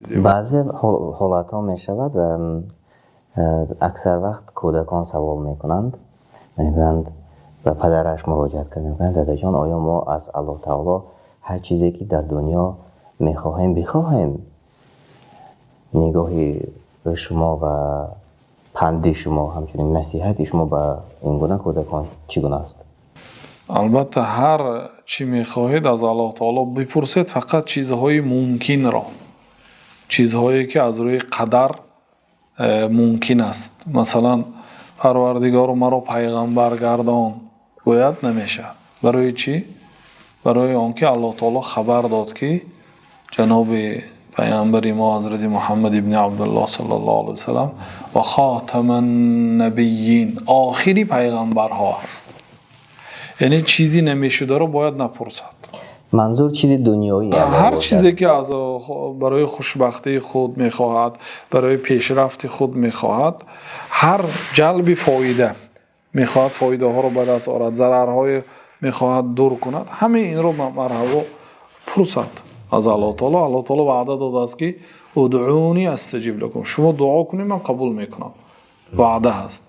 بعضی حالات ها می شود اکثر وقت کودکان سوال می کنند، میگویند و پدرش مراجعت کرد، میگویند دادا جان آیا ما از الله تعالی هر چیزی که در دنیا میخواهیم بخواهیم؟ نگاهی شما و پند شما همچنین نصیحت شما به این گونه کودکان چگونه است؟ البته هر چی میخواهید از الله تعالی بپرسید، فقط چیزهای ممکن را، چیزهایی که از روی قدر ممکن است. مثلا پروردگار مرا پیغمبر گردان گوید نمیشه. برای چی؟ برای آنکه الله تعالی خبر داد که جناب پیامبر ما حضرت محمد ابن عبدالله صلی الله علیه وسلم و خاتم النبیین آخری پیغمبرها هست. یعنی چیزی نمیشده رو باید نپرسد. منظور چیز دنیایی هر چیزی که از برای خوشبختی خود میخواهد، برای پیشرفت خود میخواهد، هر جلب فایده میخواهد فایده ها رو به دست آورد، ضررهای میخواهد دور کند، همه این رو مرحبا پرسد از الله تعالی. الله تعالی وعده داده است که ادعونی استجیب لکم، شما دعا کنید من قبول میکنم، وعده هست.